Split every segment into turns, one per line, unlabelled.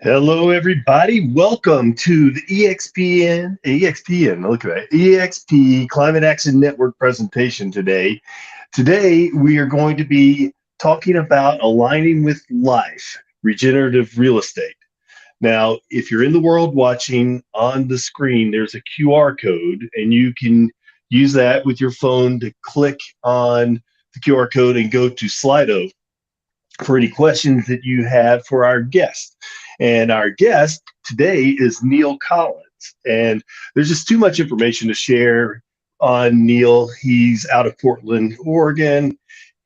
Hello, everybody. Welcome to the eXpCAN, look at that, eXp Climate Action Network presentation today. Today, we are going to be talking about aligning with life, regenerative real estate. Now, if you're in the world watching on the screen, there's a QR code, and you can use that with your phone to click on the QR code and go to Slido for any questions that you have for our guest. And our guest today is Neal Collins. And there's just too much information to share on Neal. He's out of Portland, Oregon.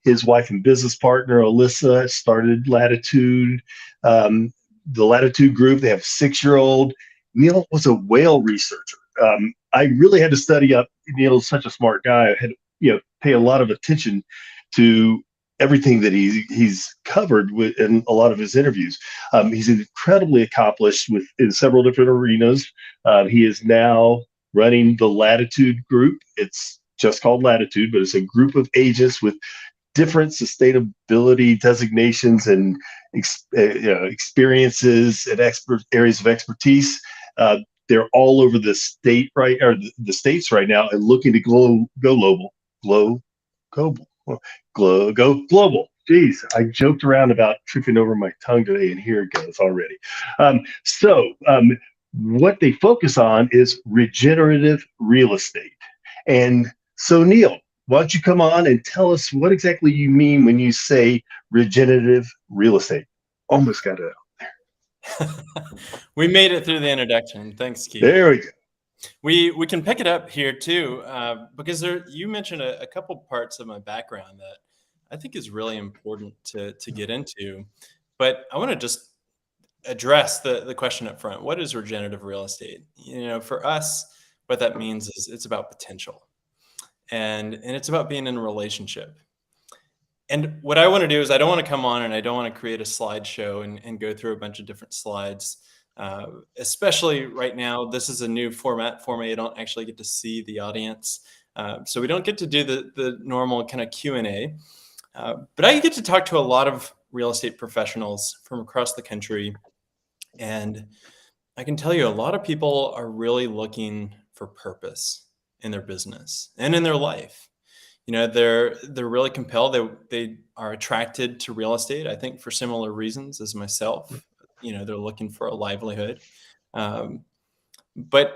His wife and business partner, Alissa, started Latitude, the Latitude group. They have a 6-year-old. Neal was a whale researcher. I really had to study up. Neal's such a smart guy. I had to pay a lot of attention to everything that he's covered in a lot of his interviews. He's incredibly accomplished in several different arenas. He is now running the Latitude group. It's just called Latitude, but it's a group of agents with different sustainability designations and experiences and areas of expertise. They're all over the state the states right now, and looking to go global. Geez, I joked around about tripping over my tongue today, and here it goes already. What they focus on is regenerative real estate. And so, Neal, why don't you come on and tell us what exactly you mean when you say regenerative real estate? Almost got it out there.
We made it through the introduction. Thanks, Keith.
There we go.
We can pick it up here too, because you mentioned a couple parts of my background that I think is really important to get into. But I want to just address the question up front. What is regenerative real estate? For us, what that means is it's about potential, and it's about being in a relationship. And what I want to do is I don't want to come on and I don't want to create a slideshow and go through a bunch of different slides. Especially right now, this is a new format for me. I don't actually get to see the audience. So we don't get to do the normal kind of Q&A. But I get to talk to a lot of real estate professionals from across the country. And I can tell you a lot of people are really looking for purpose in their business and in their life. They're really compelled. They are attracted to real estate, I think, for similar reasons as myself. They're looking for a livelihood. But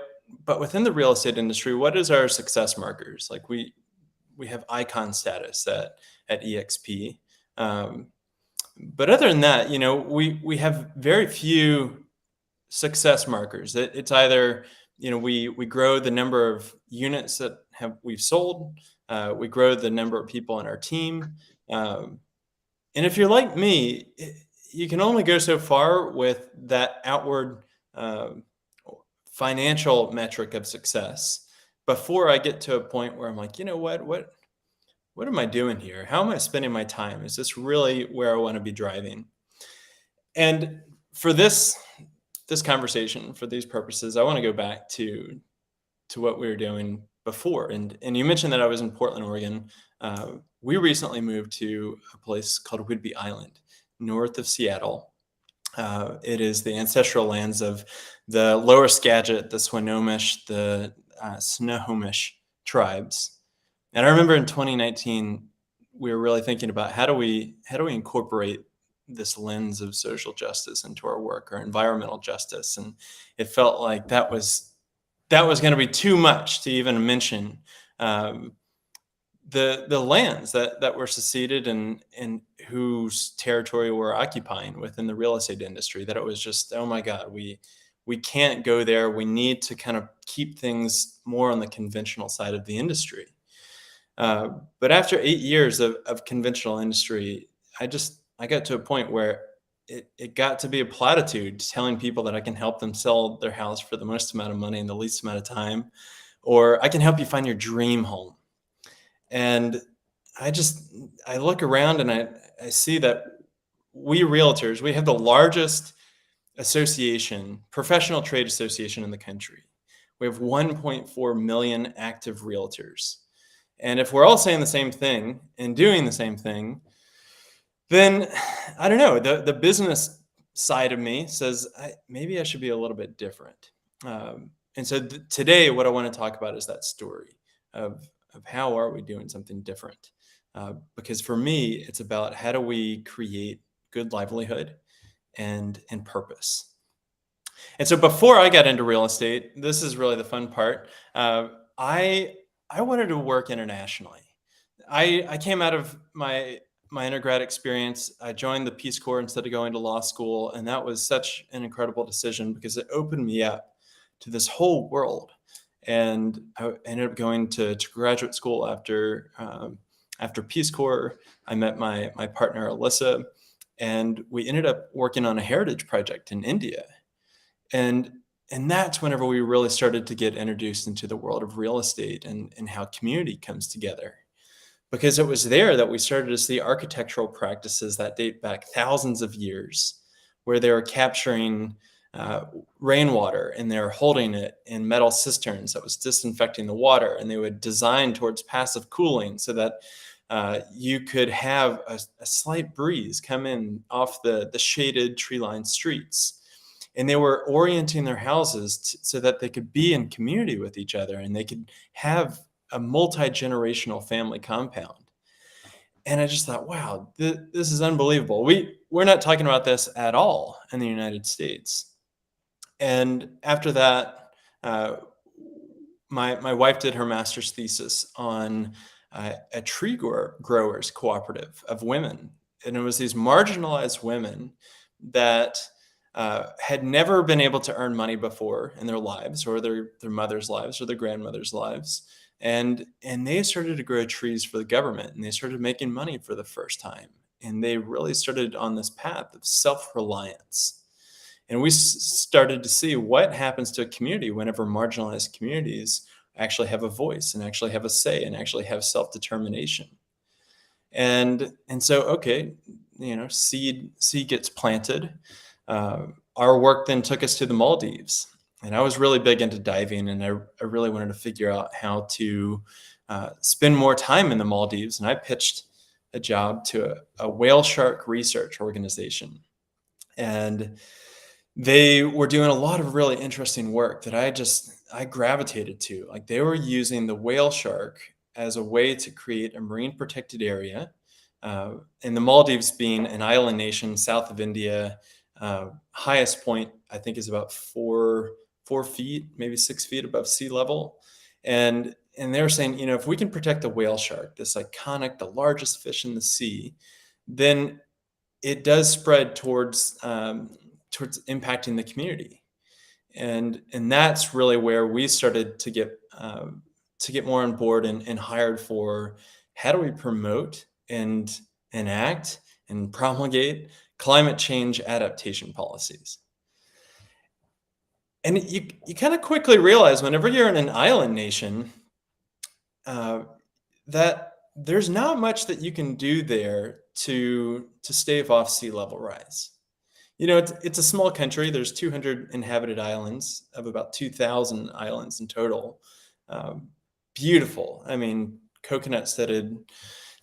within the real estate industry, what is our success markers? Like we have icon status at eXp. But other than that, we have very few success markers. It's either, we grow the number of units that we've sold. We grow the number of people on our team. And if you're like me, you can only go so far with that outward financial metric of success before I get to a point where I'm like, what am I doing here? How am I spending my time? Is this really where I want to be driving? And for this conversation, for these purposes, I want to go back to what we were doing before. And you mentioned that I was in Portland, Oregon. We recently moved to a place called Whidbey Island, north of Seattle. It is the ancestral lands of the Lower Skagit, the Swinomish, the Snohomish tribes. And I remember in 2019, we were really thinking about how do we incorporate this lens of social justice into our work, or environmental justice, and it felt like that was going to be too much to even mention. Um, the lands that were seceded and whose territory we're occupying within the real estate industry, that it was just, oh my God, we can't go there. We need to kind of keep things more on the conventional side of the industry. But after 8 years of conventional industry, I got to a point where it got to be a platitude, telling people that I can help them sell their house for the most amount of money in the least amount of time, or I can help you find your dream home. And I look around and I see that we realtors, we have the largest professional trade association in the country. We have 1.4 million active realtors. And if we're all saying the same thing and doing the same thing, then I don't know, the business side of me says maybe I should be a little bit different. And so today, what I want to talk about is that story of how are we doing something different? Because for me, it's about how do we create good livelihood and purpose. And so before I got into real estate, this is really the fun part. I wanted to work internationally. I came out of my undergrad experience. I joined the Peace Corps instead of going to law school, and that was such an incredible decision because it opened me up to this whole world. And I ended up going to graduate school after Peace Corps. I met my partner Alissa, and we ended up working on a heritage project in India. And that's whenever we really started to get introduced into the world of real estate and how community comes together. Because it was there that we started to see architectural practices that date back thousands of years, where they were capturing rainwater and they were holding it in metal cisterns that was disinfecting the water, and they would design towards passive cooling so that you could have a slight breeze come in off the shaded tree-lined streets. And they were orienting their houses so that they could be in community with each other and they could have a multi-generational family compound. And I just thought, wow, this is unbelievable. We're not talking about this at all in the United States. And after that, my wife did her master's thesis on a tree growers cooperative of women. And it was these marginalized women that had never been able to earn money before in their lives, or their mother's lives, or their grandmother's lives. And they started to grow trees for the government, and they started making money for the first time. And they really started on this path of self-reliance. And we started to see what happens to a community whenever marginalized communities actually have a voice and actually have a say and actually have self-determination. And so, okay, seed gets planted. Our work then took us to the Maldives. And I was really big into diving, and I really wanted to figure out how to spend more time in the Maldives. And I pitched a job to a whale shark research organization. And they were doing a lot of really interesting work that I gravitated to. Like, they were using the whale shark as a way to create a marine protected area. And the Maldives being an island nation south of India, highest point I think is about 4 feet, maybe 6 feet above sea level. And they were saying, if we can protect the whale shark, this iconic, the largest fish in the sea, then it does spread towards impacting the community. And that's really where we started to get more on board and hired for how do we promote and enact and promulgate climate change adaptation policies. And you kind of quickly realize whenever you're in an island nation, that there's not much that you can do there to stave off sea level rise. It's a small country. There's 200 inhabited islands of about 2,000 islands in total. Beautiful. I mean, coconut-studded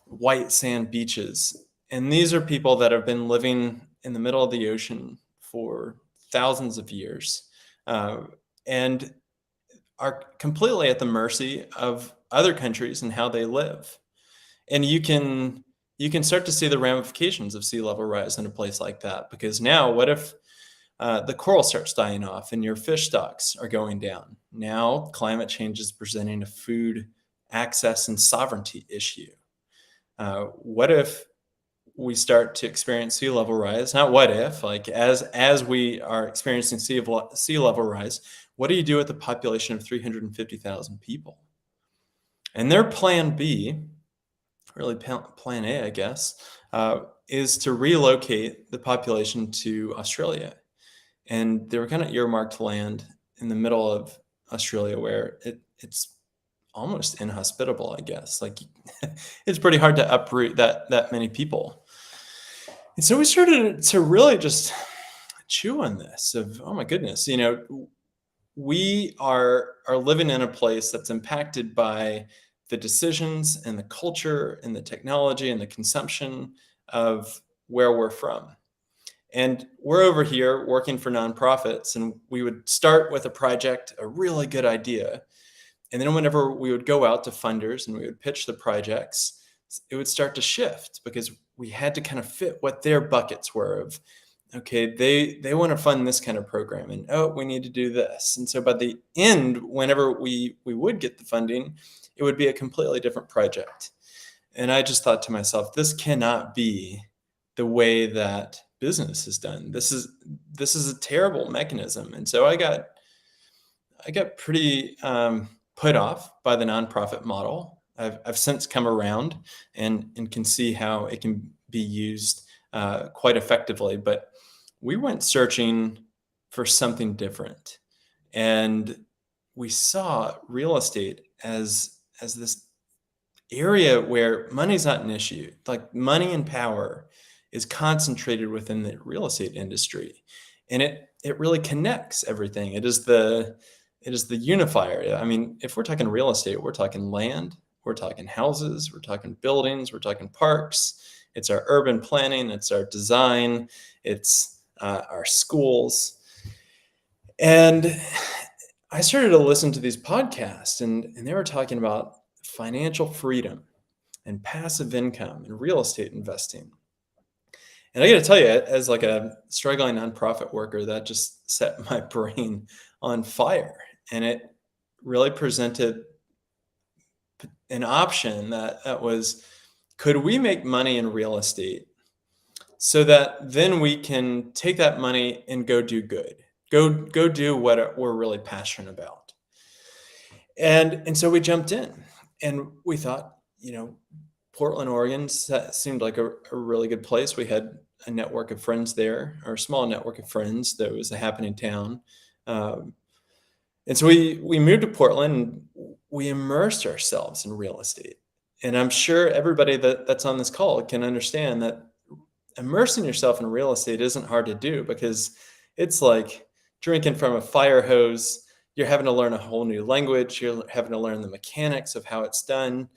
white sand beaches. And these are people that have been living in the middle of the ocean for thousands of years, and are completely at the mercy of other countries and how they live. And you can start to see the ramifications of sea level rise in a place like that, because now what if the coral starts dying off and your fish stocks are going down? Now climate change is presenting a food access and sovereignty issue. What if we start to experience sea level rise? Not what if, like as we are experiencing sea level rise, what do you do with a population of 350,000 people? And their plan B, really plan A, I guess, is to relocate the population to Australia. And they were kind of earmarked land in the middle of Australia where it's almost inhospitable, I guess. Like it's pretty hard to uproot that many people. And so we started to really just chew on this of, oh my goodness, we are living in a place that's impacted by the decisions and the culture and the technology and the consumption of where we're from. And we're over here working for nonprofits, and we would start with a project, a really good idea. And then whenever we would go out to funders and we would pitch the projects, it would start to shift because we had to kind of fit what their buckets were of, okay, they want to fund this kind of program, and oh, we need to do this. And so by the end, whenever we would get the funding, it would be a completely different project. And I just thought to myself, this cannot be the way that business is done. This is a terrible mechanism. And so I got pretty put off by the nonprofit model. I've since come around and can see how it can be used quite effectively. But we went searching for something different, and we saw real estate as this area where money's not an issue. Like money and power is concentrated within the real estate industry, and it really connects everything. It is the unifier. I mean, if we're talking real estate, we're talking land, we're talking houses, we're talking buildings, we're talking parks. It's our urban planning, it's our design, it's our schools. And I started to listen to these podcasts, and they were talking about financial freedom and passive income and real estate investing. And I got to tell you, as like a struggling nonprofit worker, that just set my brain on fire. And it really presented an option that was, could we make money in real estate so that then we can take that money and go do good, go do what we're really passionate about. And so we jumped in, and we thought, Portland, Oregon seemed like a really good place. We had a network of friends there, or a small network of friends. That was a happening town. And so we moved to Portland, and we immersed ourselves in real estate. And I'm sure everybody that's on this call can understand that immersing yourself in real estate isn't hard to do, because it's like drinking from a fire hose. You're having to learn a whole new language. You're having to learn the mechanics of how it's done.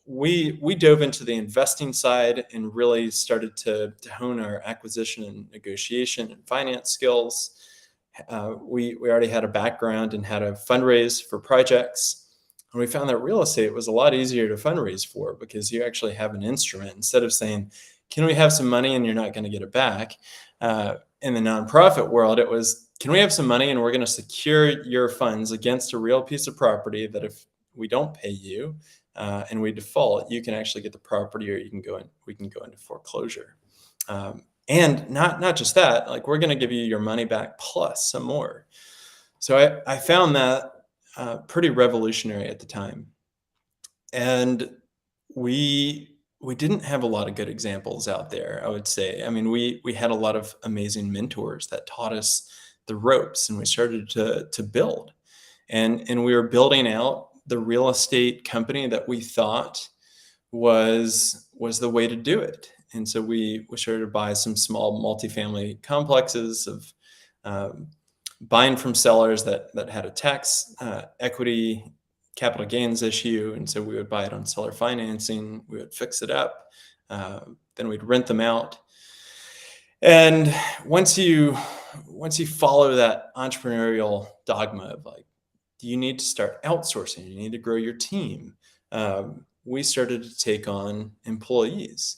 We dove into the investing side and really started to hone our acquisition and negotiation and finance skills. We already had a background in how to fundraise for projects. And we found that real estate was a lot easier to fundraise for, because you actually have an instrument. Instead of saying, can we have some money and you're not going to get it back? In the nonprofit world, it was, can we have some money and we're going to secure your funds against a real piece of property that if we don't pay you and we default, you can actually get the property, or we can go into foreclosure. And not just that, like, we're going to give you your money back plus some more. So I found that pretty revolutionary at the time. And we didn't have a lot of good examples out there, I would say. I mean, we had a lot of amazing mentors that taught us the ropes, and we started to build. And we were building out the real estate company that we thought was the way to do it. And so we started to buy some small multifamily complexes of buying from sellers that had a tax equity capital gains issue. And so we would buy it on seller financing, we would fix it up, then we'd rent them out. And once you follow that entrepreneurial dogma of like, you need to start outsourcing, you need to grow your team. We started to take on employees.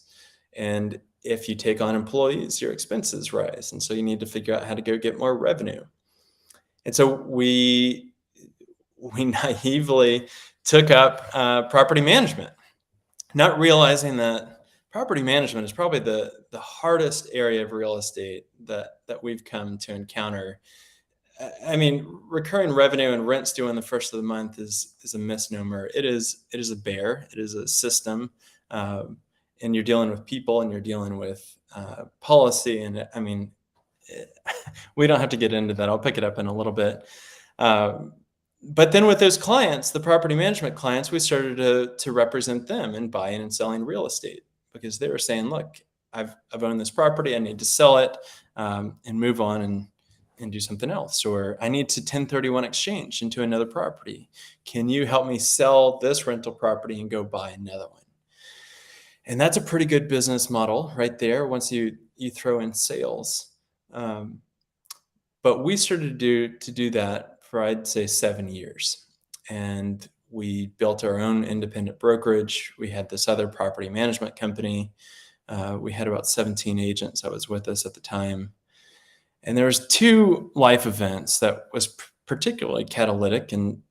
And if you take on employees, your expenses rise. And so you need to figure out how to go get more revenue. And so we naively took up property management, not realizing that property management is probably the hardest area of real estate that we've come to encounter. I mean, recurring revenue and rents due on the first of the month is a misnomer. It is a bear. It is a system, and you're dealing with people, and you're dealing with policy. And I mean, we don't have to get into that. I'll pick it up in a little bit. But then with those clients, the property management clients, we started to represent them in buying and selling real estate, because they were saying, look, I've owned this property. I need to sell it and move on and do something else. Or I need to 1031 exchange into another property. Can you help me sell this rental property and go buy another one? And that's a pretty good business model right there once you throw in sales. But we started to do that for, I'd say, 7 years. And we built our own independent brokerage. We had this other property management company. We had about 17 agents that was with us at the time. And there was 2 life events that was particularly catalytic, and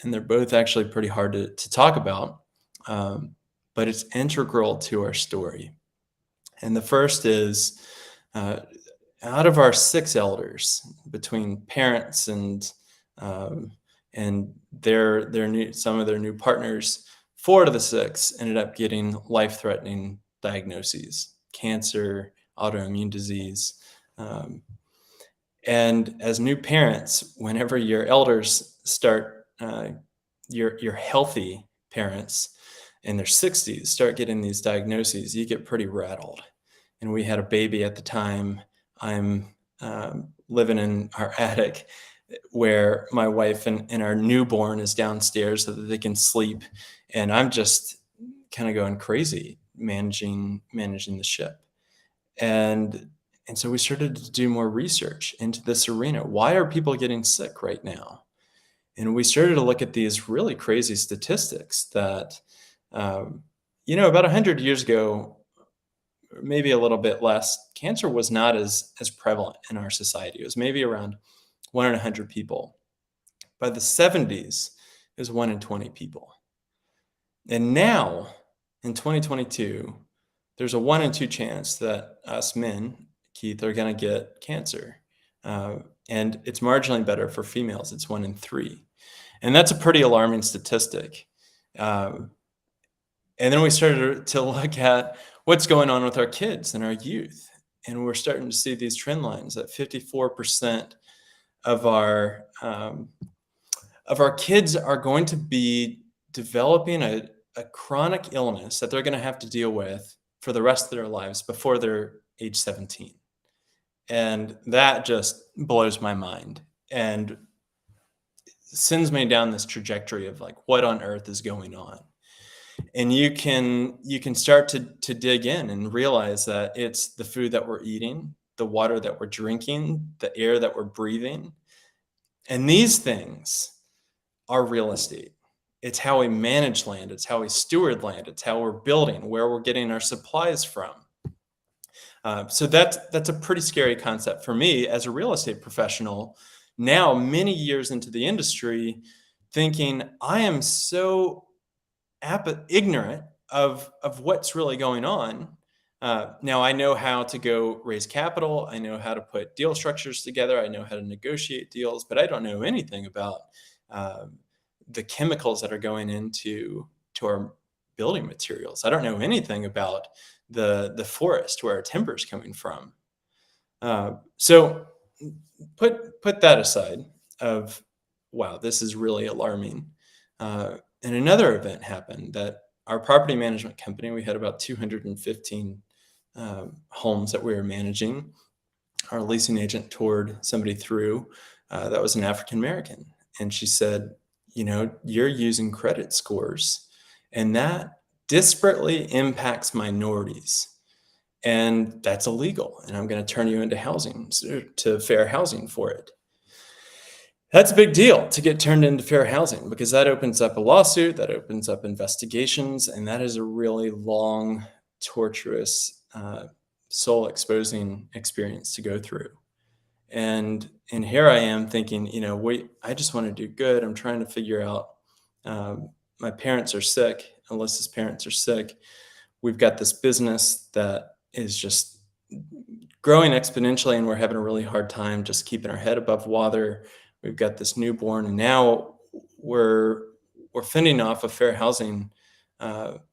they're both actually pretty hard to talk about, but it's integral to our story. And the first is, out of our 6 elders, between parents and some of their new partners, 4 out of the 6 ended up getting life-threatening diagnoses: cancer, autoimmune disease. And as new parents, whenever your elders start, your healthy parents in their 60s start getting these diagnoses, you get pretty rattled. And we had a baby at the time. I'm living in our attic, where my wife and our newborn is downstairs so that they can sleep. And I'm just kind of going crazy managing the ship. And so we started to do more research into this arena. Why are people getting sick right now? And we started to look at these really crazy statistics that, about 100 years ago, maybe a little bit less, cancer was not as prevalent in our society. It was maybe around 1 in 100 people. By the 70s, it was 1 in 20 people. And now, in 2022, there's a 1 in 2 chance that us men, Keith, are going to get cancer. And it's marginally better for females. It's 1 in 3. And that's a pretty alarming statistic. And then we started to look at what's going on with our kids and our youth. And we're starting to see these trend lines that 54% of our kids are going to be developing a chronic illness that they're going to have to deal with for the rest of their lives before they're age 17. And that just blows my mind and sends me down this trajectory of like, what on earth is going on? And you can start to dig in and realize that it's the food that we're eating, the water that we're drinking, the air that we're breathing. And these things are real estate. It's how we manage land. It's how we steward land. It's how we're building, where we're getting our supplies from. So that's a pretty scary concept for me as a real estate professional. Now, many years into the industry, thinking I am so ignorant of what's really going on. Now I know how to go raise capital. I know how to put deal structures together. I know how to negotiate deals, but I don't know anything about the chemicals that are going into our building materials. I don't know anything about the forest where our timber is coming from. So put that aside of, wow, this is really alarming. And another event happened that our property management company, we had about 215 homes that we were managing. Our leasing agent toured somebody through that was an African American. And she said, you're using credit scores, and that disparately impacts minorities. and that's illegal. And I'm going to turn you into housing, to fair housing for it. That's a big deal to get turned into fair housing, because that opens up a lawsuit, that opens up investigations, and that is a really long, torturous, soul exposing experience to go through. And here I am thinking, I just want to do good. I'm trying to figure out. My parents are sick. Alyssa's parents are sick. We've got this business that is just growing exponentially, and we're having a really hard time just keeping our head above water. We've got this newborn, and now we're fending off a fair housing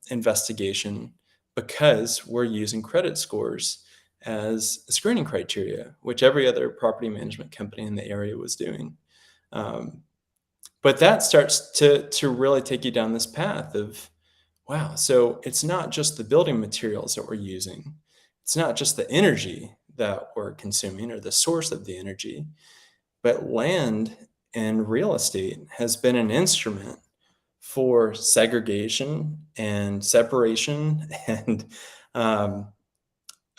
investigation because we're using credit scores as a screening criteria, which every other property management company in the area was doing. But that starts to really take you down this path of, wow, so it's not just the building materials that we're using. It's not just the energy that we're consuming or the source of the energy, but land and real estate has been an instrument for segregation and separation and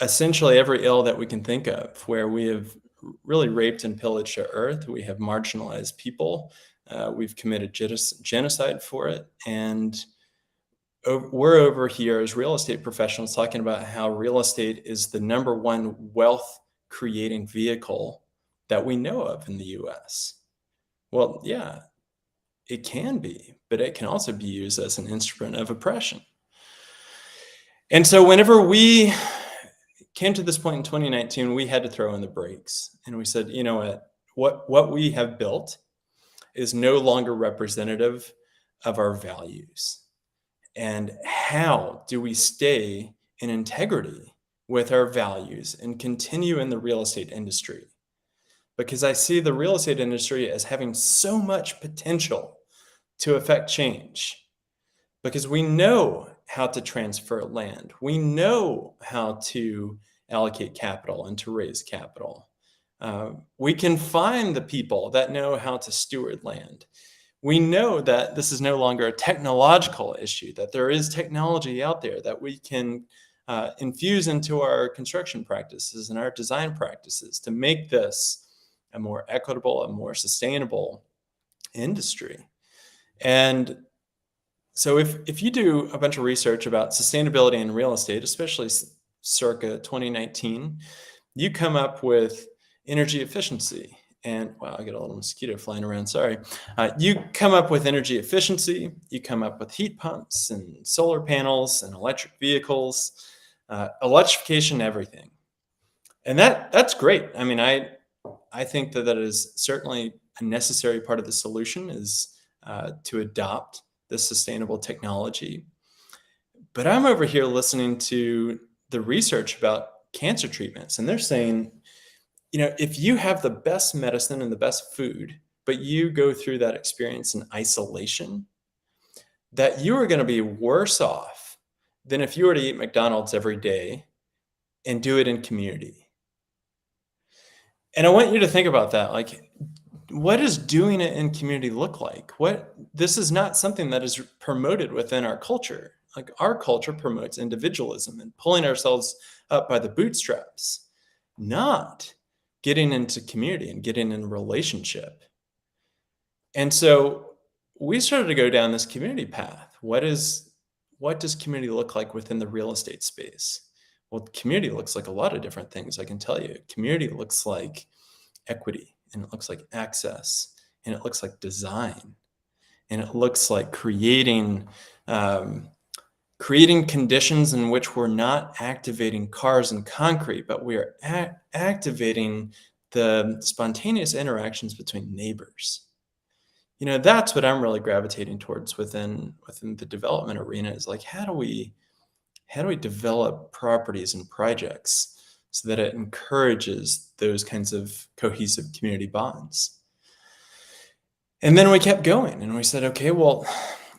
essentially every ill that we can think of, where we have really raped and pillaged our earth. We have marginalized people. We've committed genocide for it. And we're over here as real estate professionals talking about how real estate is the number one wealth creating vehicle that we know of in the US. Well, yeah, it can be, but it can also be used as an instrument of oppression. And so whenever we came to this point in 2019, we had to throw in the brakes, and we said, you know what we have built is no longer representative of our values. And how do we stay in integrity with our values and continue in the real estate industry? Because I see the real estate industry as having so much potential to affect change, because we know how to transfer land. We know how to allocate capital and to raise capital. We can find the people that know how to steward land. We know that this is no longer a technological issue, that there is technology out there that we can infuse into our construction practices and our design practices to make this a more equitable, a more sustainable industry. And so if you do a bunch of research about sustainability in real estate, especially circa 2019, you come up with energy efficiency. And wow, I got a little mosquito flying around, sorry. You come up with energy efficiency, you come up with heat pumps and solar panels and electric vehicles, electrification, everything. And that's great. I mean, I think that is certainly a necessary part of the solution, is to adopt this sustainable technology. But I'm over here listening to the research about cancer treatments, and they're saying, if you have the best medicine and the best food, but you go through that experience in isolation, that you are going to be worse off than if you were to eat McDonald's every day and do it in community. And I want you to think about that. Like, what does doing it in community look like? This is not something that is promoted within our culture. Like, our culture promotes individualism and pulling ourselves up by the bootstraps, not getting into community and getting in relationship. And so we started to go down this community path. What does community look like within the real estate space? Well, community looks like a lot of different things, I can tell you. Community looks like equity, and it looks like access, and it looks like design, and it looks like creating conditions in which we're not activating cars and concrete, but we are activating the spontaneous interactions between neighbors. That's what I'm really gravitating towards within the development arena, is like, how do we develop properties and projects so that it encourages those kinds of cohesive community bonds? And then we kept going, and we said, okay, well,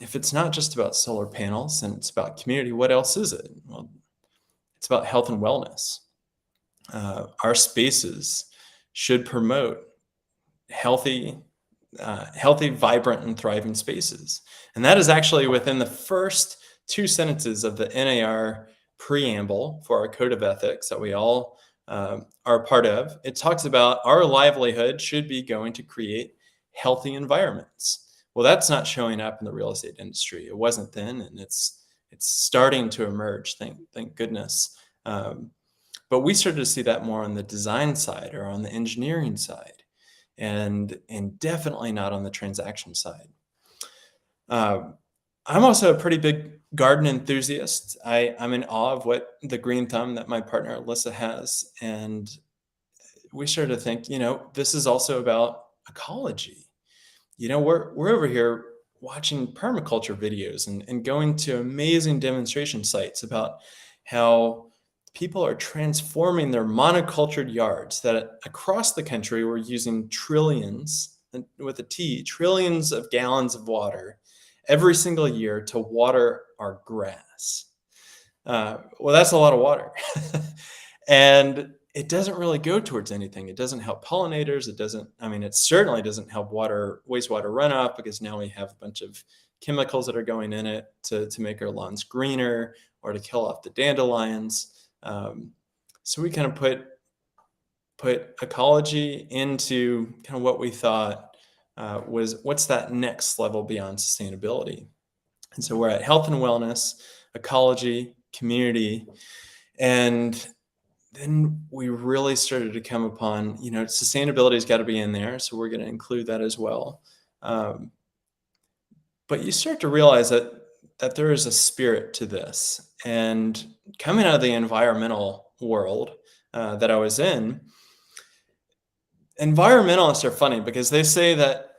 if it's not just about solar panels and it's about community, what else is it? Well, it's about health and wellness. Our spaces should promote healthy, vibrant, and thriving spaces. And that is actually within the first two sentences of the NAR preamble for our code of ethics that we all are a part of, it talks about our livelihood should be going to create healthy environments. Well, that's not showing up in the real estate industry. It wasn't then, and it's starting to emerge. Thank goodness. But we started to see that more on the design side or on the engineering side, and definitely not on the transaction side. I'm also a pretty big garden enthusiast. I'm in awe of what the green thumb that my partner Alissa has, and we started to think, this is also about ecology. We're over here watching permaculture videos and going to amazing demonstration sites about how people are transforming their monocultured yards that across the country we're using trillions, with a T, trillions of gallons of water every single year to water our grass. Well, that's a lot of water. And it doesn't really go towards anything. It doesn't help pollinators. It certainly doesn't help wastewater runoff, because now we have a bunch of chemicals that are going in it to make our lawns greener or to kill off the dandelions. So we kind of put ecology into kind of what we thought was what's that next level beyond sustainability. And so we're at health and wellness, ecology, community, and then we really started to come upon, sustainability has got to be in there. So we're going to include that as well. But you start to realize that there is a spirit to this. And coming out of the environmental world that I was in, environmentalists are funny because they say that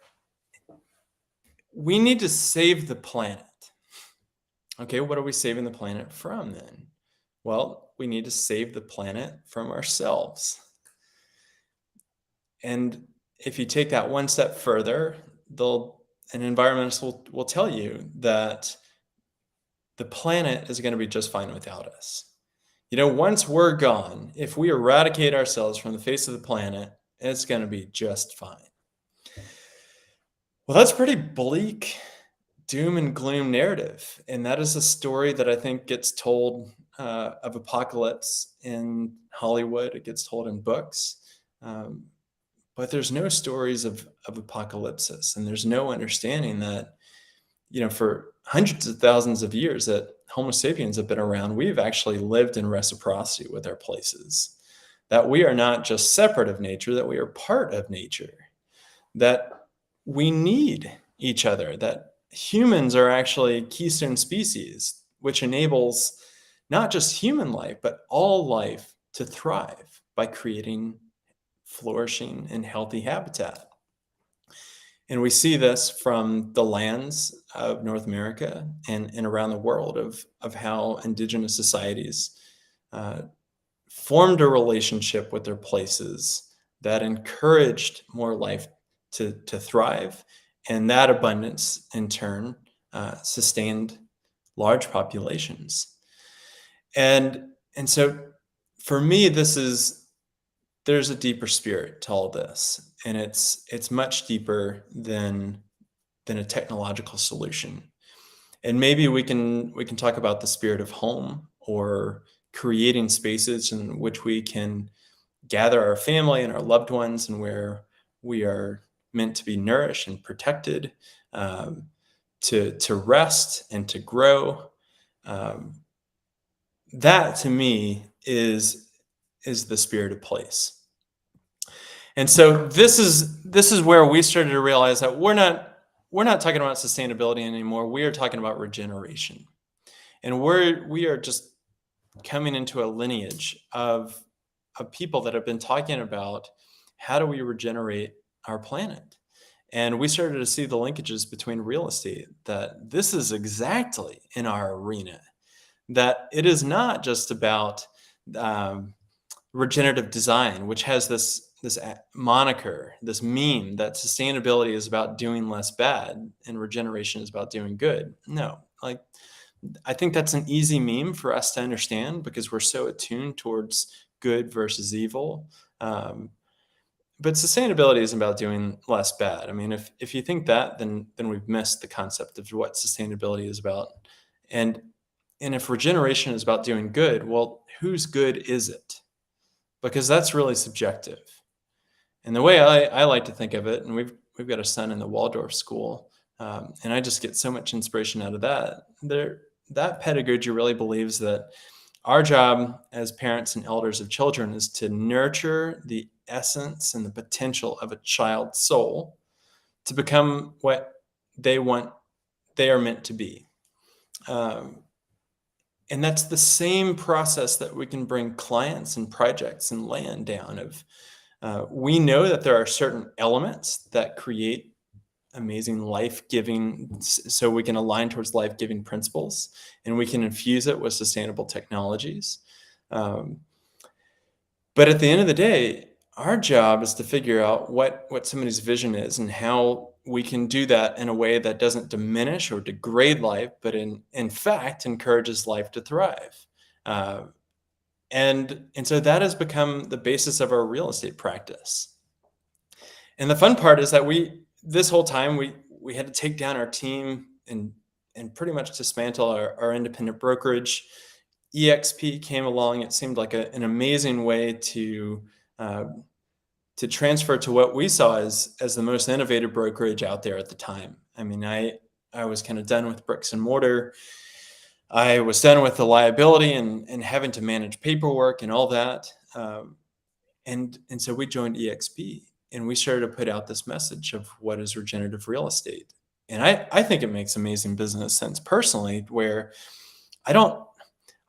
we need to save the planet. Okay, what are we saving the planet from then? Well, we need to save the planet from ourselves. And if you take that one step further, an environmentalist will tell you that the planet is going to be just fine without us. Once we're gone, if we eradicate ourselves from the face of the planet, it's going to be just fine. Well, that's pretty bleak doom and gloom narrative. And that is a story that I think gets told of apocalypse in Hollywood. It gets told in books. But there's no stories of apocalypses. And there's no understanding that, for hundreds of thousands of years that Homo sapiens have been around, we've actually lived in reciprocity with our places. That we are not just separate of nature, that we are part of nature. That we need each other, that humans are actually keystone species, which enables not just human life, but all life to thrive by creating flourishing and healthy habitat. And we see this from the lands of North America and around the world of how indigenous societies formed a relationship with their places that encouraged more life to thrive. And that abundance, in turn, sustained large populations. And so for me, there's a deeper spirit to all this. And it's much deeper than a technological solution. And maybe we can talk about the spirit of home, or creating spaces in which we can gather our family and our loved ones, and where we are meant to be nourished and protected, to rest and to grow. That to me is the spirit of place. And so this is where we started to realize that we're not talking about sustainability anymore. We are talking about regeneration. And we are just coming into a lineage of people that have been talking about how do we regenerate our planet. And we started to see the linkages between real estate, that this is exactly in our arena, that it is not just about regenerative design, which has this moniker, this meme that sustainability is about doing less bad and regeneration is about doing good. No, I think that's an easy meme for us to understand because we're so attuned towards good versus evil. But sustainability isn't about doing less bad. I mean, if you think that, then we've missed the concept of what sustainability is about. And And if regeneration is about doing good, well, whose good is it? Because that's really subjective. And the way I like to think of it, and we've got a son in the Waldorf school, and I just get so much inspiration out of that. That pedagogy really believes that our job as parents and elders of children is to nurture the essence and the potential of a child's soul to become what they are meant to be. And that's the same process that we can bring clients and projects and land down of. We know that there are certain elements that create amazing life-giving, so we can align towards life-giving principles, and we can infuse it with sustainable technologies. But at the end of the day, our job is to figure out what somebody's vision is and how we can do that in a way that doesn't diminish or degrade life, but in fact encourages life to thrive. And so that has become the basis of our real estate practice. And the fun part is that this whole time we had to take down our team and pretty much dismantle our independent brokerage. eXp came along. It seemed like an amazing way to transfer to what we saw as the most innovative brokerage out there at the time. I mean, I was kind of done with bricks and mortar. I was done with the liability and having to manage paperwork and all that. And so we joined eXp, and we started to put out this message of what is regenerative real estate. And I think it makes amazing business sense personally, where I don't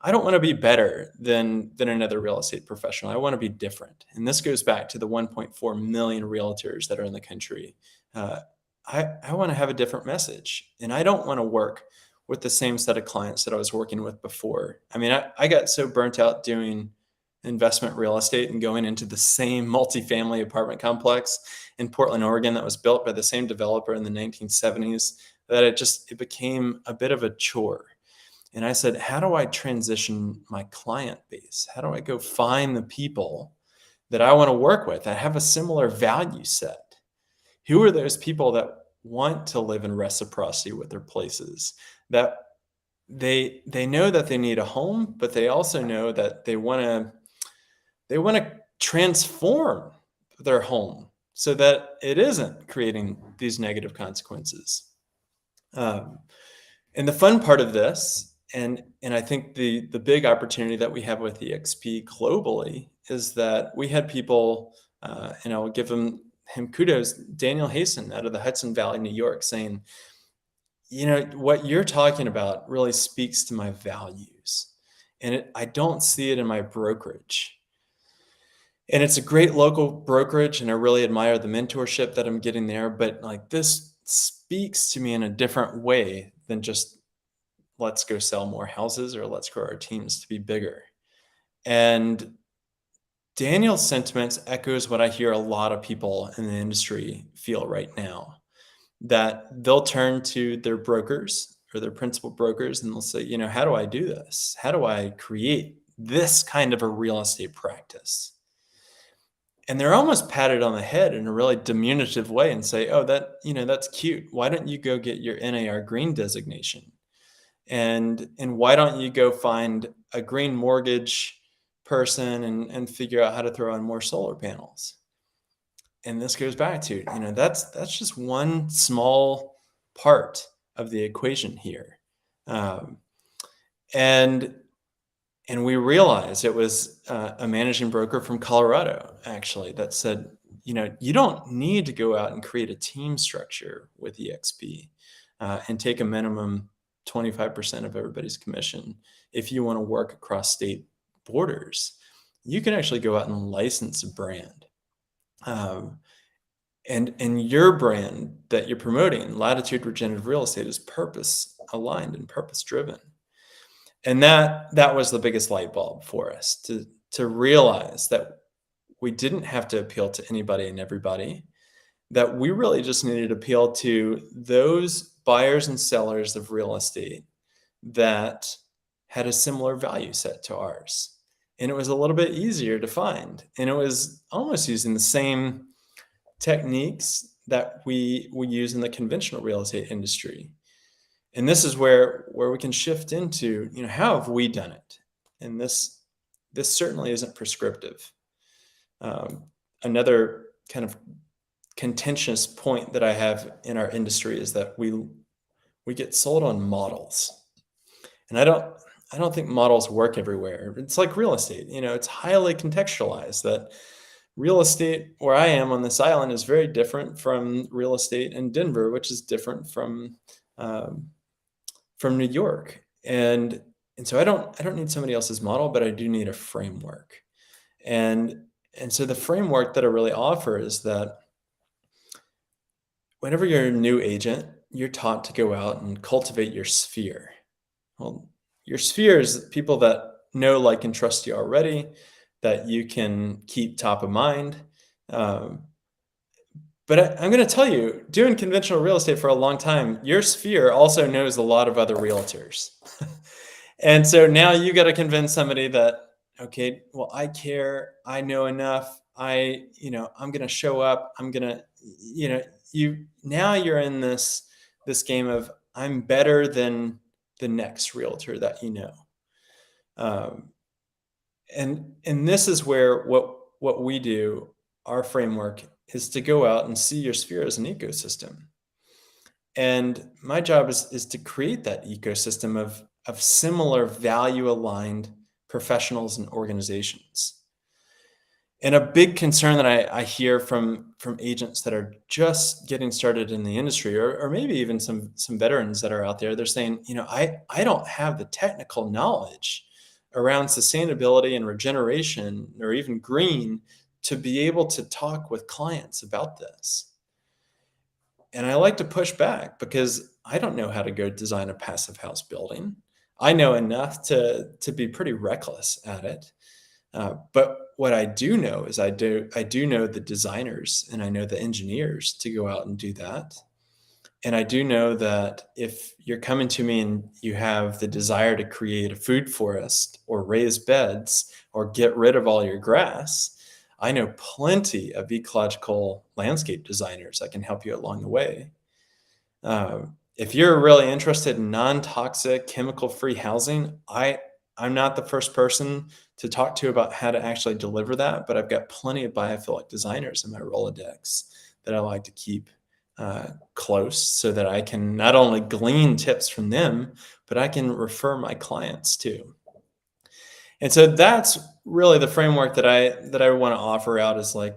want to be better than another real estate professional. I want to be different. And this goes back to the 1.4 million realtors that are in the country. I want to have a different message, and I don't want to work with the same set of clients that I was working with before. I mean, I got so burnt out doing investment real estate and going into the same multifamily apartment complex in Portland, Oregon, that was built by the same developer in the 1970s, that it became a bit of a chore. And I said, how do I transition my client base? How do I go find the people that I want to work with that have a similar value set? Who are those people that want to live in reciprocity with their places, that they know that they need a home, but they also know that they want to transform their home so that it isn't creating these negative consequences. And the fun part of this, and I think the big opportunity that we have with eXp globally, is that we had people, and I will give him kudos, Daniel Hasten out of the Hudson Valley, New York, saying, what you're talking about really speaks to my values, and I don't see it in my brokerage. And it's a great local brokerage, and I really admire the mentorship that I'm getting there. But like, this speaks to me in a different way than just let's go sell more houses or let's grow our teams to be bigger. And Daniel's sentiments echoes what I hear a lot of people in the industry feel right now, that they'll turn to their brokers or their principal brokers and they'll say, how do I do this? How do I create this kind of a real estate practice? And they're almost patted on the head in a really diminutive way and say, oh, that's cute. Why don't you go get your NAR green designation? And why don't you go find a green mortgage person and figure out how to throw on more solar panels? And this goes back to, that's just one small part of the equation here. And we realized it was a managing broker from Colorado, actually, that said, you don't need to go out and create a team structure with eXp and take a minimum 25% of everybody's commission if you want to work across state borders. You can actually go out and license a brand. And your brand that you're promoting, Latitude Regenerative Real Estate, is purpose aligned and purpose driven. And that was the biggest light bulb for us to realize that we didn't have to appeal to anybody and everybody, that we really just needed to appeal to those buyers and sellers of real estate that had a similar value set to ours. And it was a little bit easier to find. And it was almost using the same techniques that we use in the conventional real estate industry. And this is where we can shift into, how have we done it? And this certainly isn't prescriptive. Another kind of contentious point that I have in our industry is that we get sold on models. And I don't think models work everywhere. It's like real estate, it's highly contextualized. That real estate where I am on this island is very different from real estate in Denver, which is different um, from New York. And so I don't need somebody else's model, but I do need a framework. And so the framework that I really offer is that whenever you're a new agent, you're taught to go out and cultivate your sphere. Well, your sphere is people that know, like, and trust you already, that you can keep top of mind. Um, but I'm going to tell you, doing conventional real estate for a long time, your sphere also knows a lot of other realtors. And so now you got to convince somebody that, okay, well, I care, I know enough, I'm going to show up, I'm going to, now you're in this game of, I'm better than the next realtor that you know. And this is where what we do, our framework, is to go out and see your sphere as an ecosystem. And my job is to create that ecosystem of similar value aligned professionals and organizations. And a big concern that I hear from agents that are just getting started in the industry, or maybe even some veterans that are out there, they're saying, I don't have the technical knowledge around sustainability and regeneration, or even green, to be able to talk with clients about this. And I like to push back, because I don't know how to go design a passive house building. I know enough to be pretty reckless at it. But what I do know is I do know the designers, and I know the engineers to go out and do that. And I do know that if you're coming to me and you have the desire to create a food forest, or raise beds, or get rid of all your grass, I know plenty of ecological landscape designers that can help you along the way. If you're really interested in non-toxic, chemical-free housing, I'm not the first person to talk to about how to actually deliver that, but I've got plenty of biophilic designers in my Rolodex that I like to keep close, so that I can not only glean tips from them, but I can refer my clients to. And so that's really the framework that I want to offer out, is like,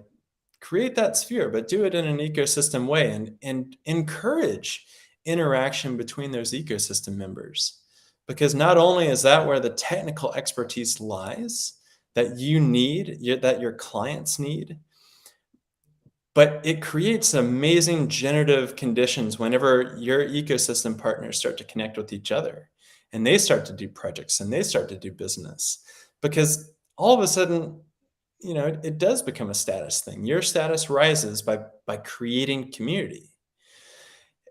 create that sphere, but do it in an ecosystem way, and encourage interaction between those ecosystem members. Because not only is that where the technical expertise lies that you need, that your clients need, but it creates amazing generative conditions whenever your ecosystem partners start to connect with each other, and they start to do projects, and they start to do business. Because all of a sudden, it does become a status thing. Your status rises by creating community.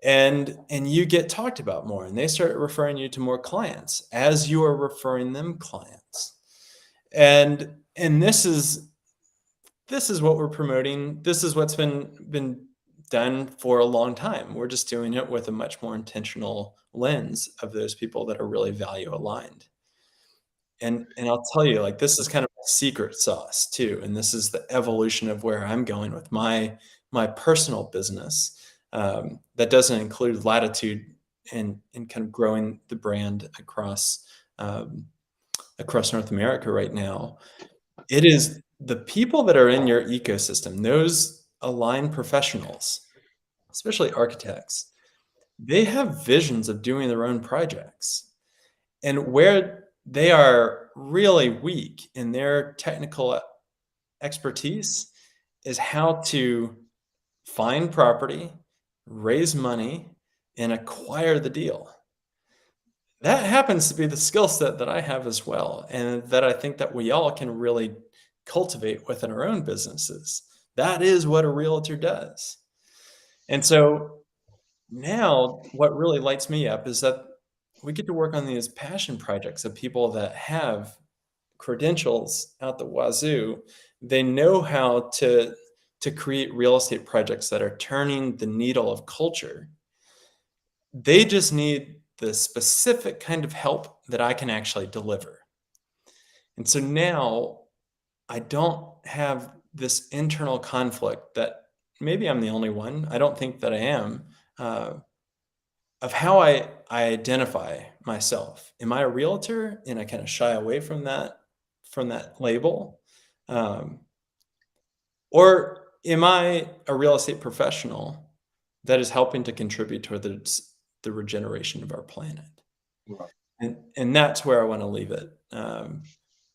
And you get talked about more, and they start referring you to more clients as you are referring them clients. And this is what we're promoting. This is what's been done for a long time. We're just doing it with a much more intentional lens of those people that are really value aligned. And I'll tell you, like, this is kind of a secret sauce too. And this is the evolution of where I'm going with my personal business. That doesn't include Latitude, and kind of growing the brand across North America right now. It is the people that are in your ecosystem, those aligned professionals, especially architects. They have visions of doing their own projects. And where they are really weak in their technical expertise is how to find property, raise money, and acquire the deal. That happens to be the skill set that I have as well, and that I think that we all can really cultivate within our own businesses. That is what a realtor does. And so now what really lights me up is that we get to work on these passion projects of people that have credentials out the wazoo. They know how to create real estate projects that are turning the needle of culture. They just need the specific kind of help that I can actually deliver. And so now I don't have this internal conflict that maybe I'm the only one. I don't think that I am, of how I identify myself. Am I a realtor? And I kind of shy away from that label. Um, or am I a real estate professional that is helping to contribute toward the regeneration of our planet? And that's where I want to leave it.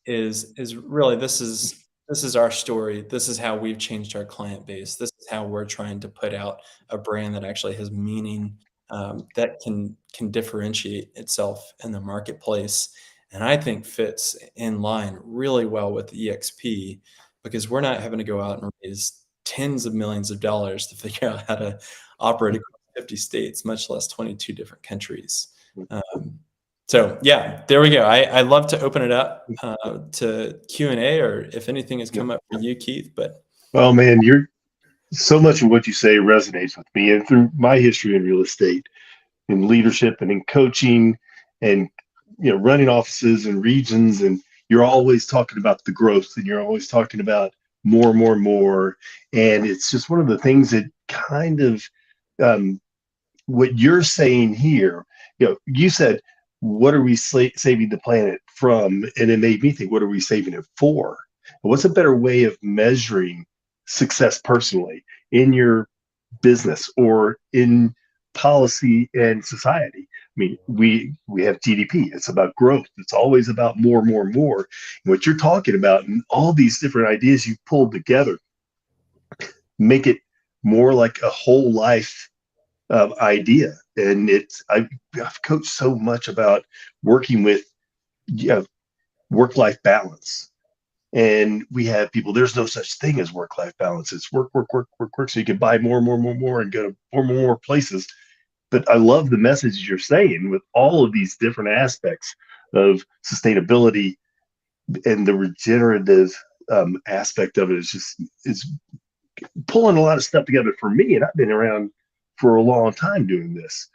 Is really this is our story. This is how we've changed our client base. This is how we're trying to put out a brand that actually has meaning, that can differentiate itself in the marketplace, and I think fits in line really well with EXP, because we're not having to go out and raise tens of millions of dollars to figure out how to operate across 50 states, much less 22 different countries. So yeah, there we go. I love to open it up to Q&A, or if anything has come up for you, Keith. But
Well, man, you're so much of what you say resonates with me. And through my history in real estate, in leadership and in coaching and running offices and regions, and you're always talking about the growth, and you're always talking about more and more and more. And it's just one of the things that kind of what you're saying here. You said, what are we saving the planet from? And it made me think, what are we saving it for? What's a better way of measuring success personally in your business or in policy and society? I mean, we have GDP. It's about growth. It's always about more, more, more. And what you're talking about, and all these different ideas you pulled together, make it more like a whole life idea. And I've coached so much about working with work-life balance. And we have people, there's no such thing as work-life balance. It's work, work, work, work, work. So you can buy more, more, more, more, and go to more, more, more places. But I love the messages you're saying with all of these different aspects of sustainability, and the regenerative aspect of it is pulling a lot of stuff together for me. And I've been around for a long time doing this.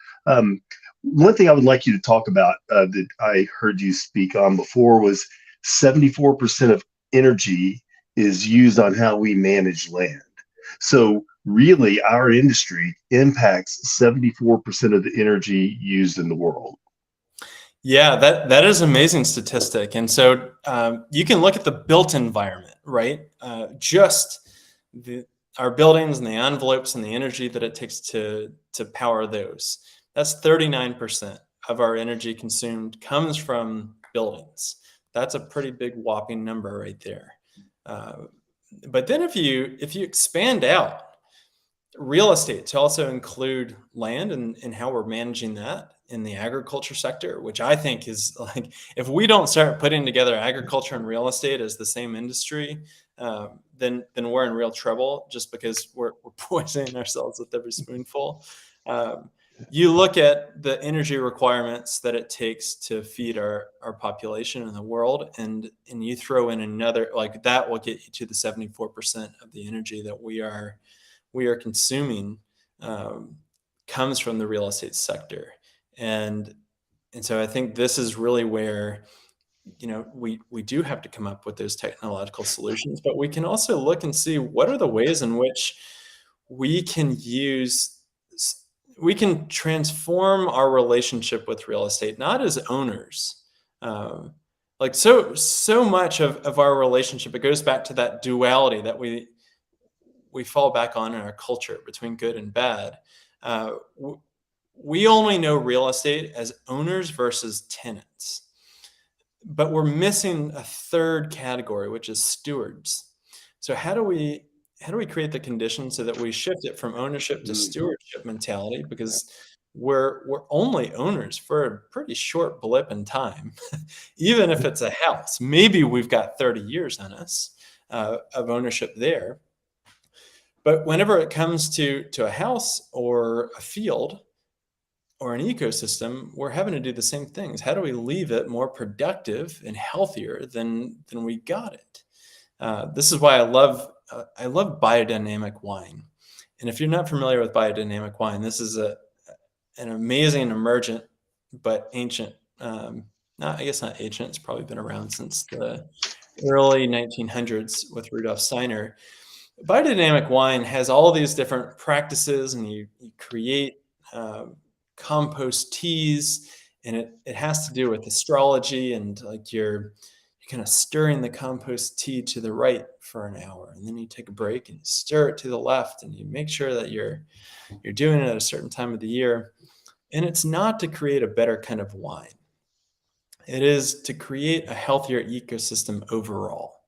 One thing I would like you to talk about that I heard you speak on before was 74% of energy is used on how we manage land. So really, our industry impacts 74% of the energy used in the world.
yeah, that is an amazing statistic. And so you can look at the built environment, right? Just our buildings and the envelopes and the energy that it takes to power those. That's 39% of our energy consumed comes from buildings. That's a pretty big whopping number right there. But then if you expand out real estate to also include land and how we're managing that in the agriculture sector, which I think is like, if we don't start putting together agriculture and real estate as the same industry, then we're in real trouble, just because we're poisoning ourselves with every spoonful. You look at the energy requirements that it takes to feed our population in the world, and you throw in another, like, that will get you to the 74% of the energy that we are consuming comes from the real estate sector. And so I think this is really where, we do have to come up with those technological solutions, but we can also look and see what are the ways in which we can transform our relationship with real estate, not as owners. Like so much of our relationship, it goes back to that duality that we fall back on in our culture between good and bad. We only know real estate as owners versus tenants, but we're missing a third category, which is stewards. So how do we create the conditions so that we shift it from ownership to stewardship mentality? Because we're only owners for a pretty short blip in time. Even if it's a house, maybe we've got 30 years on us of ownership there. But whenever it comes to a house or a field or an ecosystem, we're having to do the same things. How do we leave it more productive and healthier than we got it? This is why I love biodynamic wine. And if you're not familiar with biodynamic wine, this is an amazing emergent but ancient. I guess not ancient. It's probably been around since the early 1900s with Rudolf Steiner. Biodynamic wine has all these different practices, and you create um, compost teas, and it has to do with astrology, and like you're kind of stirring the compost tea to the right for an hour, and then you take a break and stir it to the left, and you make sure that you're doing it at a certain time of the year. And it's not to create a better kind of wine. It is to create a healthier ecosystem overall.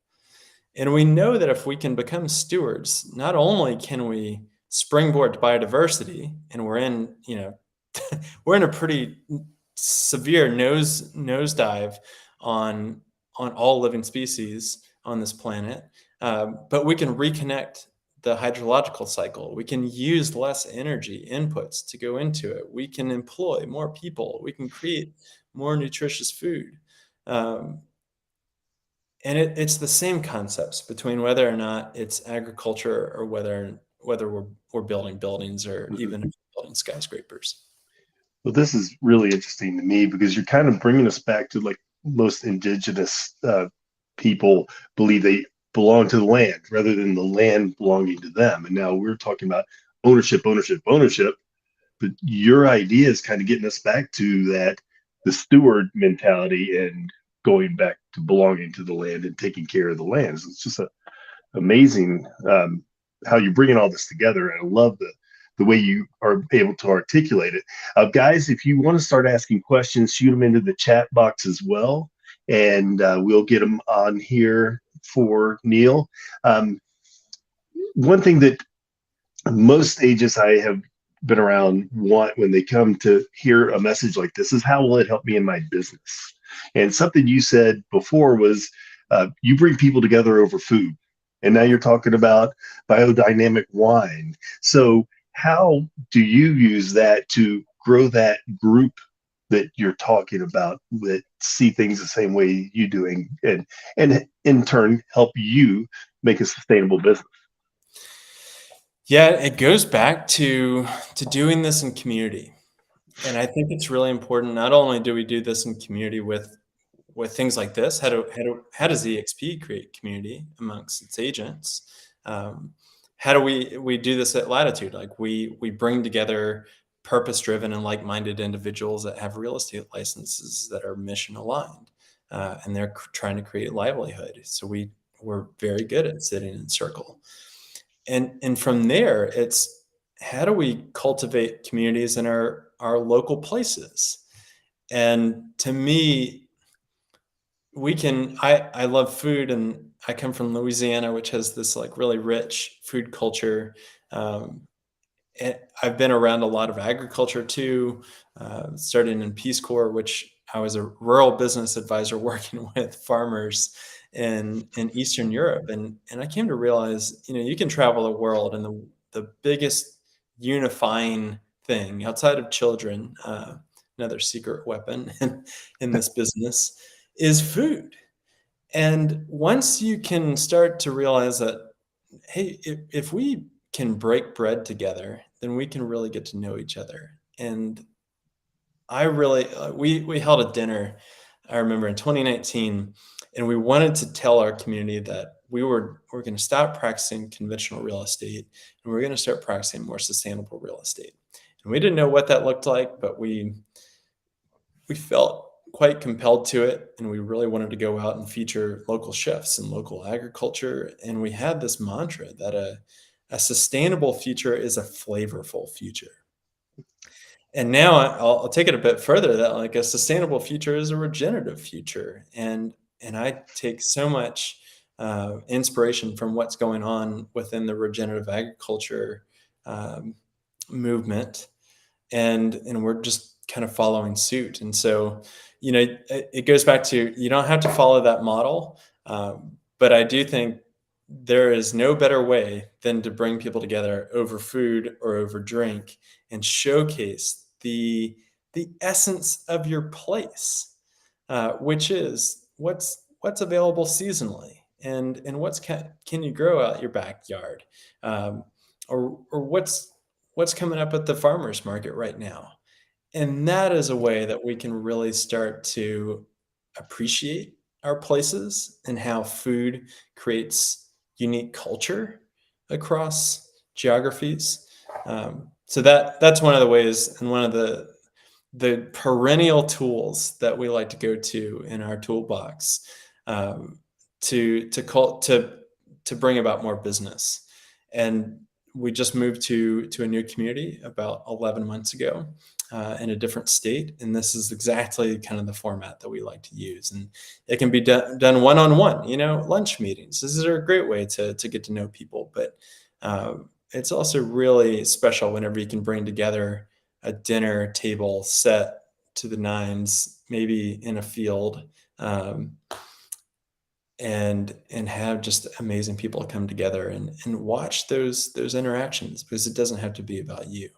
And we know that if we can become stewards, not only can we springboard to biodiversity, and we're in a pretty severe nosedive on all living species on this planet, but we can reconnect the hydrological cycle. We can use less energy inputs to go into it. We can employ more people. We can create more nutritious food. Um, and it's the same concepts between whether or not it's agriculture or whether we're building buildings or
Mhm.
even if we're building skyscrapers.
Well, this is really interesting to me because you're kind of bringing us back to like most indigenous people believe they belong to the land rather than the land belonging to them. And now we're talking about ownership, ownership, ownership. But your idea is kind of getting us back to that the steward mentality and going back to belonging to the land and taking care of the land. So it's just amazing how you're bringing all this together. And I love the way you are able to articulate it. Guys, if you want to start asking questions, shoot them into the chat box as well, and we'll get them on here for Neal. Um, One thing that most agents I have been around want when they come to hear a message like this is how will it help me in my business? And something you said before was you bring people together over food. And now you're talking about biodynamic wine. So, how do you use that to grow that group that you're talking about that see things the same way you doing and in turn help you make a sustainable business?
Yeah, it goes back to doing this in community. And I think it's really important. Not only do we do this in community with things like this, how does EXP create community amongst its agents? Um, how do we do this at Latitude? Like we bring together purpose-driven and like-minded individuals that have real estate licenses that are mission aligned, and they're trying to create livelihood. So we're very good at sitting in circle, and from there, it's how do we cultivate communities in our local places? And to me, I love food, and I come from Louisiana, which has this like really rich food culture. Um, and I've been around a lot of agriculture too, starting in Peace Corps, which I was a rural business advisor working with farmers in Eastern Europe. And I came to realize, you can travel the world, and the biggest unifying thing outside of children, another secret weapon in this business, is food. And once you can start to realize that, hey, if we can break bread together, then we can really get to know each other. And I really, we held a dinner, I remember in 2019, and we wanted to tell our community that we're going to stop practicing conventional real estate, and we're going to start practicing more sustainable real estate. And we didn't know what that looked like, but we felt quite compelled to it, and we really wanted to go out and feature local chefs and local agriculture. And we had this mantra that a sustainable future is a flavorful future. And now I'll take it a bit further, that like a sustainable future is a regenerative future. And I take so much inspiration from what's going on within the regenerative agriculture um, movement, and we're just kind of following suit. And so, it goes back to, you don't have to follow that model, but I do think there is no better way than to bring people together over food or over drink and showcase the essence of your place, which is what's available seasonally, and can you grow out your backyard, or what's coming up at the farmers market right now. And that is a way that we can really start to appreciate our places and how food creates unique culture across geographies. So that's one of the ways, and one of the perennial tools that we like to go to in our toolbox, um, to bring about more business. And we just moved to a new community about 11 months ago, in a different state, and this is exactly kind of the format that we like to use. And it can be done one-on-one, lunch meetings. This is a great way to get to know people, but it's also really special whenever you can bring together a dinner table set to the nines, maybe in a field, um, and have just amazing people come together and watch those interactions, because it doesn't have to be about you.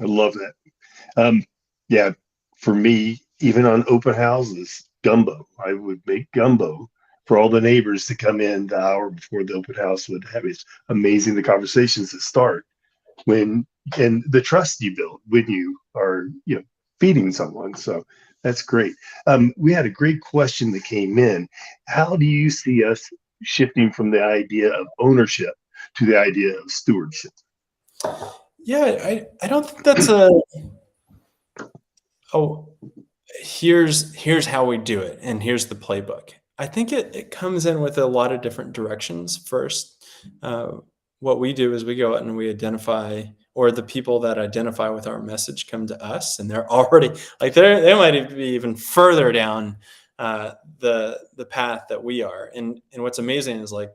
I love that. Yeah, for me, even on open houses, gumbo. I would make gumbo for all the neighbors to come in the hour before the open house would have. It's amazing the conversations that start when, and the trust you build when you are, feeding someone. So that's great. We had a great question that came in. How do you see us shifting from the idea of ownership to the idea of stewardship?
Yeah, I don't think that's a, oh, here's how we do it, and here's the playbook. I think it comes in with a lot of different directions. First, what we do is we go out and we identify, or the people that identify with our message come to us, and they're already like they might be even further down the path that we are. And what's amazing is, like,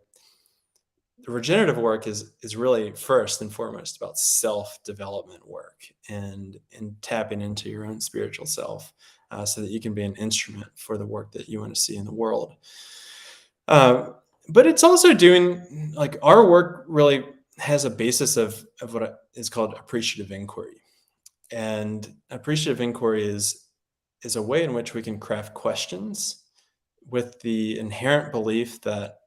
the regenerative work is really first and foremost about self-development work, and tapping into your own spiritual self, so that you can be an instrument for the work that you want to see in the world. Uh, but it's also doing, like, our work really has a basis of what is called appreciative inquiry. And appreciative inquiry is a way in which we can craft questions with the inherent belief that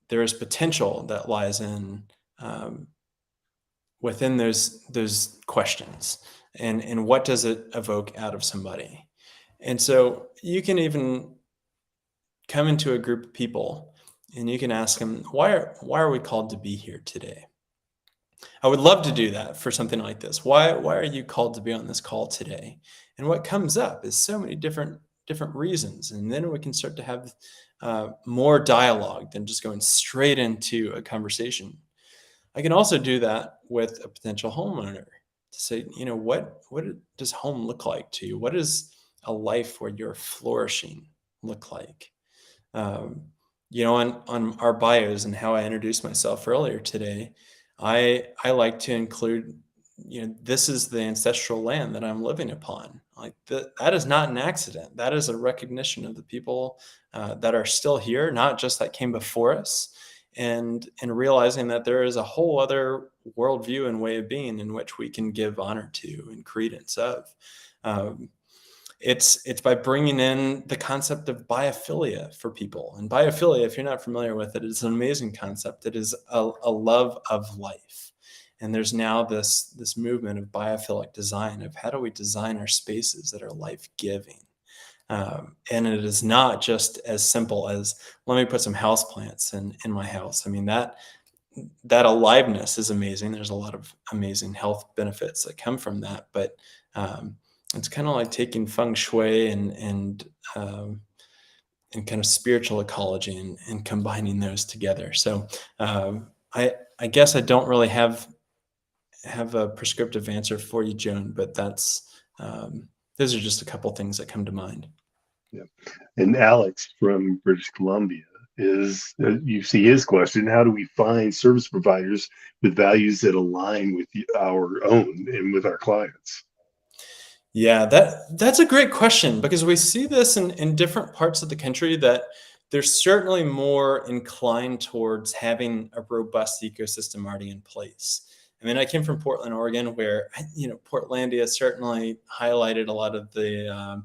there is potential that lies in, um, within those questions, and what does it evoke out of somebody. And so you can even come into a group of people and you can ask them, why are we called to be here today? I would love to do that for something like this. Why are you called to be on this call today? And what comes up is so many different reasons, and then we can start to have more dialogue than just going straight into a conversation. I can also do that with a potential homeowner to say, what does home look like to you? What does a life where you're flourishing look like? Um, on our bios and how I introduced myself earlier today, I like to include, this is the ancestral land that I'm living upon. Like, that is not an accident. That is a recognition of the people that are still here, not just that came before us, and realizing that there is a whole other worldview and way of being in which we can give honor to and credence of. Um, it's by bringing in the concept of biophilia for people. And biophilia, if you're not familiar with it, it's an amazing concept. It is a love of life. And there's now this movement of biophilic design, of how do we design our spaces that are life-giving. And it is not just as simple as, let me put some houseplants in my house. I mean, that aliveness is amazing. There's a lot of amazing health benefits that come from that, but it's kind of like taking feng shui and kind of spiritual ecology, and combining those together. So I guess I don't really have a prescriptive answer for you, Joan, but those are just a couple things that come to mind.
Yeah. And Alex from British Columbia is, you see his question, how do we find service providers with values that align with our own and with our clients?
Yeah, that's a great question, because we see this in different parts of the country, that they're certainly more inclined towards having a robust ecosystem already in place. I mean, I came from Portland, Oregon, where, Portlandia certainly highlighted a lot of the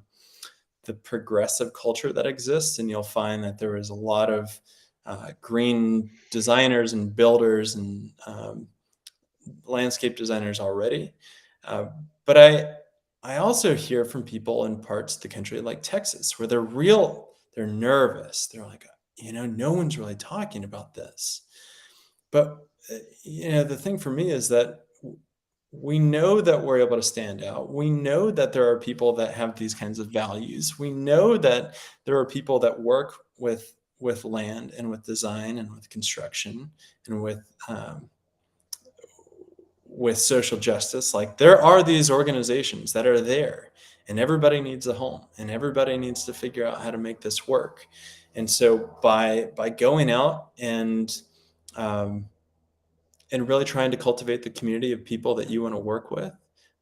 progressive culture that exists, and you'll find that there is a lot of green designers and builders and landscape designers already. But I also hear from people in parts of the country like Texas where they're nervous. They're like, no one's really talking about this. But the thing for me is that we know that we're able to stand out. We know that there are people that have these kinds of values. We know that there are people that work with land and with design and with construction and with social justice. Like, there are these organizations that are there, and everybody needs a home, and everybody needs to figure out how to make this work. And so by going out um, and really trying to cultivate the community of people that you want to work with,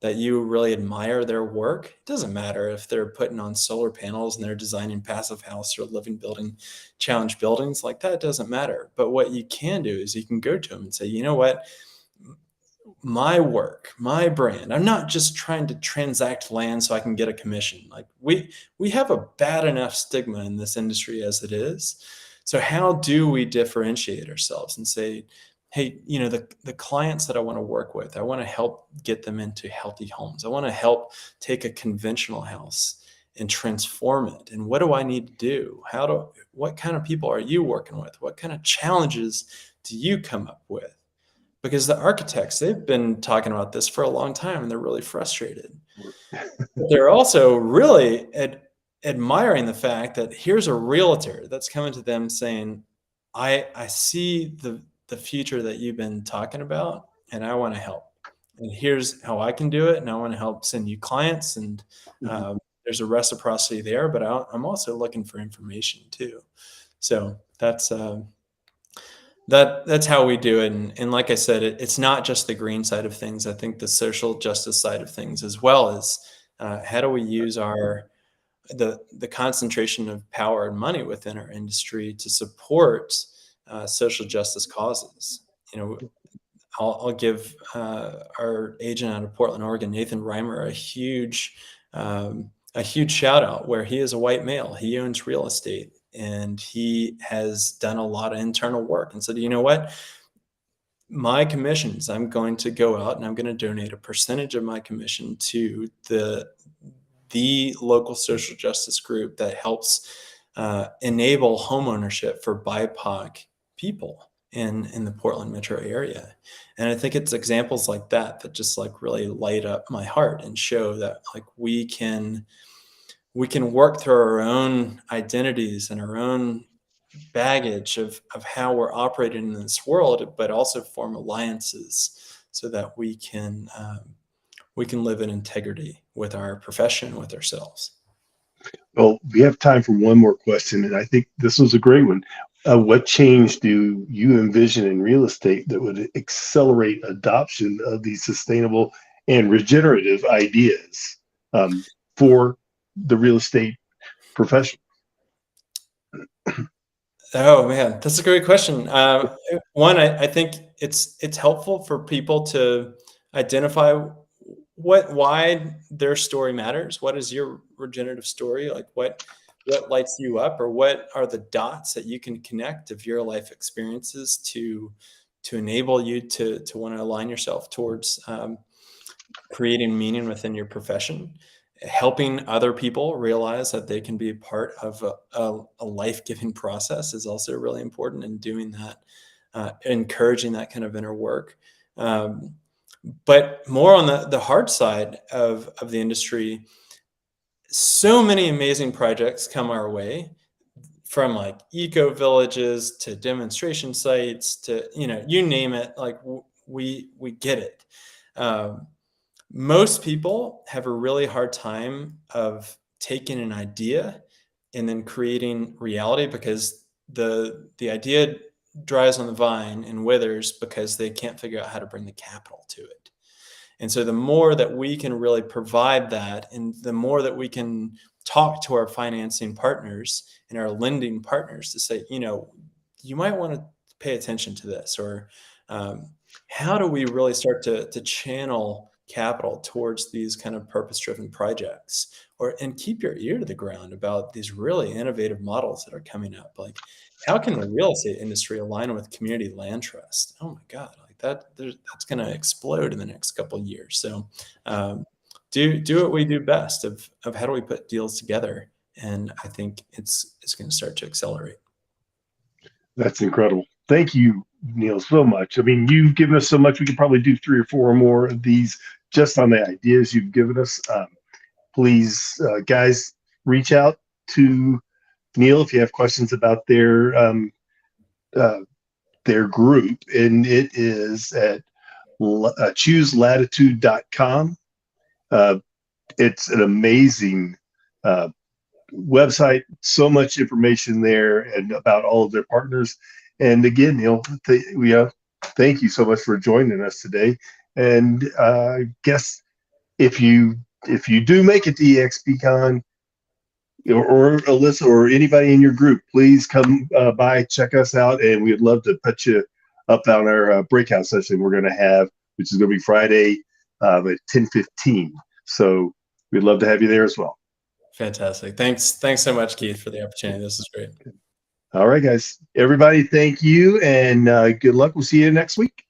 that you really admire their work. It doesn't matter if they're putting on solar panels and they're designing passive house or living building challenge buildings. Like, that doesn't matter. But what you can do is you can go to them and say, you know what, my work, my brand, I'm not just trying to transact land so I can get a commission. Like, we have a bad enough stigma in this industry as it is. So how do we differentiate ourselves and say, hey, the clients that I want to work with, I want to help get them into healthy homes. I want to help take a conventional house and transform it. And what do I need to do? What kind of people are you working with? What kind of challenges do you come up with? Because the architects, they've been talking about this for a long time and they're really frustrated. But they're also really admiring the fact that here's a realtor that's coming to them saying, I see the future that you've been talking about, and I want to help. And here's how I can do it. And I want to help send you clients. And
Mhm.
there's a reciprocity there, but I'm also looking for information too. So that's how we do it. And like I said, it's not just the green side of things. I think the social justice side of things as well is how do we use the concentration of power and money within our industry to support social justice causes. I'll give our agent out of Portland, Oregon, Nathan Reimer, a huge shout out, where he is a white male. He owns real estate, and he has done a lot of internal work and said, you know what? My commissions, I'm going to go out and I'm going to donate a percentage of my commission to the local social justice group that helps enable homeownership for BIPOC people in the Portland metro area. And I think it's examples like that just like really light up my heart and show that like we can work through our own identities and our own baggage of how we're operating in this world, but also form alliances so that we can live in integrity with our profession, with ourselves.
Well, we have time for one more question, and I think this was a great one. What change do you envision in real estate that would accelerate adoption of these sustainable and regenerative ideas for the real estate profession?
Oh man, that's a great question. One, I think it's helpful for people to identify why their story matters. What is your regenerative story? Like, what lights you up, or what are the dots that you can connect of your life experiences to enable you to want to align yourself towards creating meaning within your profession. Helping other people realize that they can be a part of a life-giving process is also really important, and doing that, encouraging that kind of inner work. But more on the hard side of the industry, so many amazing projects come our way, from like eco villages to demonstration sites to, you name it, like we get it. Um, Most people have a really hard time of taking an idea and then creating reality, because the idea dries on the vine and withers because they can't figure out how to bring the capital to it. And so the more that we can really provide that, and the more that we can talk to our financing partners and our lending partners to say, you might want to pay attention to this, or um, how do we really start to channel capital towards these kind of purpose-driven projects, and keep your ear to the ground about these really innovative models that are coming up. Like, how can the real estate industry align with community land trust? Oh my God, like that's going to explode in the next couple of years. So do what we do best of how do we put deals together. And I think it's going to start to accelerate.
That's incredible. Thank you, Neal, so much. I mean, you've given us so much. We could probably do 3 or 4 more of these just on the ideas you've given us. Please, guys, reach out to Neal if you have questions about their group, and it is at chooselatitude.com. It's an amazing website, so much information there and about all of their partners. And again, Neal, thank you so much for joining us today. And I guess if you do make it to eXpCAN, or Alissa or anybody in your group, please come by, check us out, and we'd love to put you up on our breakout session we're going to have, which is going to be Friday at 10:15. So we'd love to have you there as well.
Fantastic. Thanks so much, Keith, for the opportunity. This is great.
All right, guys. Everybody, thank you, and good luck. We'll see you next week.